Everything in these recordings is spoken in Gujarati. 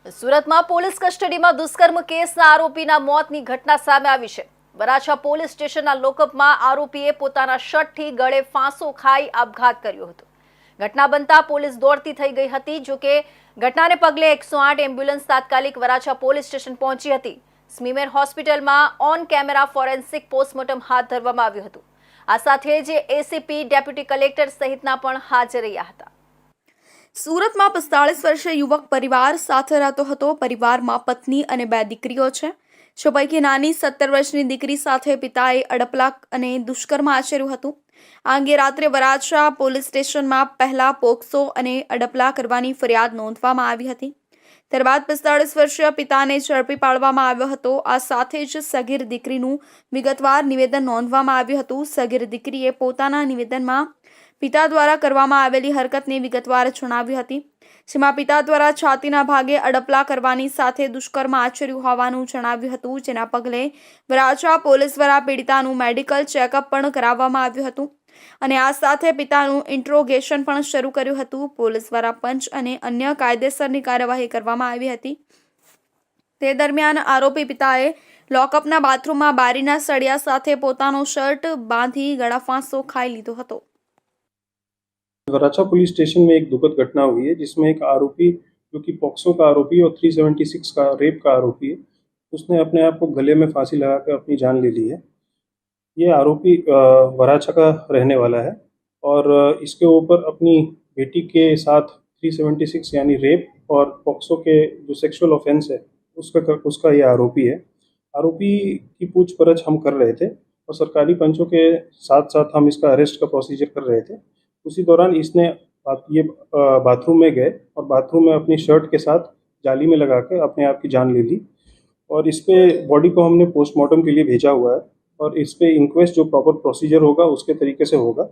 સુરતમાં પોલીસ કસ્ટડીમાં દુષ્કર્મ કેસના આરોપીના મોતની ઘટના સામે આવી છે। વરાછા પોલીસ સ્ટેશનના લોકઅપમાં આરોપીએ પોતાના શર્ટથી ગળે ફાંસો ખાઈ આપઘાત કર્યો હતો। ઘટના બનતા પોલીસ દોડતી થઈ ગઈ હતી। જો કે ઘટનાને પગલે 108 એમ્બ્યુલન્સ તાત્કાલિક વરાછા પોલીસ સ્ટેશન પહોંચી હતી। સ્મીમેર હોસ્પિટલમાં ઓન કેમેરા ફોરેન્સિક પોસ્ટમોર્ટમ હાથ ધરવામાં આવ્યું હતું। આ સાથે જ એસીપી ડેપ્યુટી કલેક્ટર સહિતના પણ હાજર રહ્યા હતા। સુરતમાં 45 વર્ષીય યુવક પરિવાર સાથે રહેતો હતો। પરિવારમાં પત્ની અને 2 દીકરીઓ છે, જો પૈકી નાની 17 વર્ષની દીકરી સાથે પિતાએ અડપલા અને દુષ્કર્મ આચર્યું હતું। આ અંગે રાત્રે વરાછા પોલીસ સ્ટેશનમાં પહેલા પોક્સો અને અડપલા કરવાની ફરિયાદ નોંધવામાં આવી હતી। ત્યારબાદ 45 વર્ષીય પિતાને ઝડપી પાડવામાં આવ્યો હતો। આ સાથે જ સગીર દીકરીનું વિગતવાર નિવેદન નોંધવામાં આવ્યું હતું। સગીર દીકરીએ પોતાના નિવેદનમાં પિતા દ્વારા કરવામાં આવેલી હરકતને વિગતવાર જણાવી હતી, જેમાં પિતા દ્વારા છાતીના ભાગે અડપલા કરવાની સાથે દુષ્કર્મ આચર્યું હોવાનું જણાવ્યું હતું। જેના પગલે વરાછા પોલીસ દ્વારા પીડિતાનું મેડિકલ ચેકઅપ પણ કરાવવામાં આવ્યું હતું અને આ સાથે પિતાનું ઇન્ટ્રોગેશન પણ શરૂ કર્યું હતું। પોલીસ દ્વારા પંચ અને અન્ય કાયદેસરની કાર્યવાહી કરવામાં આવી હતી। તે દરમિયાન આરોપી પિતાએ લોકઅપના બાથરૂમમાં બારીના સળિયા સાથે પોતાનો શર્ટ બાંધી ગળાફાંસો ખાઈ લીધો હતો। वराछा पुलिस स्टेशन में एक दुखद घटना हुई है, जिसमें एक आरोपी जो कि पॉक्सो का आरोपी और 376 का रेप का आरोपी है, उसने अपने आप को गले में फांसी लगाकर अपनी जान ले ली है। ये आरोपी वराछा का रहने वाला है और इसके ऊपर अपनी बेटी के साथ 376 यानी रेप और पॉक्सो के जो सेक्सुअल ऑफेंस है उसका ये आरोपी है। आरोपी की पूछपरछ हम कर रहे थे और सरकारी पंचों के साथ साथ हम इसका अरेस्ट का प्रोसीजर कर रहे थे। उसी दौरान इसने ये बाथरूम में गए और बाथरूम में अपनी शर्ट के साथ जाली में लगाकर अपने आप की जान ले ली और इस पे बॉडी को हमने पोस्टमार्टम के लिए भेजा हुआ है और इस पे इंक्वेस्ट जो प्रॉपर प्रोसीजर होगा उसके तरीके से होगा।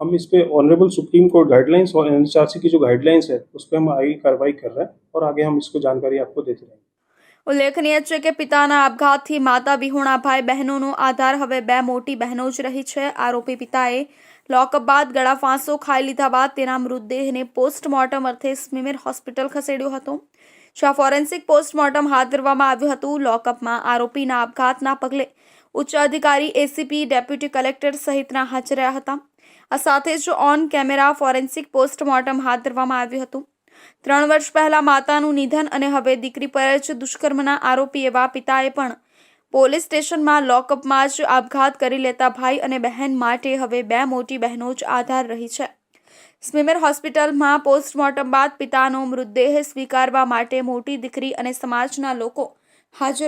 हम इस पे ऑनरेबल सुप्रीम कोर्ट गाइडलाइंस और एनएचआरसी की जो गाइडलाइंस है उस पर हम आगे कार्रवाई कर रहे हैं और आगे हम इसको जानकारी आपको देते रहेंगे। ઉલ્લેખનીય છે કે પિતાના આપઘાતથી માતા વિહોણા ભાઈ બહેનોનો આધાર હવે 2 મોટી બહેનો જ રહી છે। આરોપી પિતાએ લોકઅપ બાદ ગળાફાંસો ખાઈ લીધા બાદ તેના મૃતદેહને પોસ્ટમોર્ટમ અર્થે સ્મીમેર હોસ્પિટલ ખસેડ્યો હતો, જ્યાં ફોરેન્સિક પોસ્ટમોર્ટમ હાથ ધરવામાં આવ્યું હતું। લોકઅપમાં આરોપીના આપઘાતના પગલે ઉચ્ચ અધિકારી એસીપી ડેપ્યુટી કલેક્ટર સહિતના હાજર રહ્યા હતા। આ સાથે જ ઓન કેમેરા ફોરેન્સિક પોસ્ટમોર્ટમ હાથ ધરવામાં આવ્યું હતું। 3 વર્ષ પહેલા માતાનું નિધન અને હવે દીકરી પર જ દુષ્કર્મના આરોપી એવા પિતાએ પણ પોલીસ સ્ટેશનમાં લોકઅપમાં જ આપઘાત કરી લેતા ભાઈ અને બહેન માટે હવે 2 મોટી બહેનો જ આધાર રહી છે। સ્મીમેર હોસ્પિટલમાં પોસ્ટમોર્ટમ બાદ પિતાનો મૃતદેહ સ્વીકારવા માટે મોટી દીકરી અને સમાજના લોકો હાજર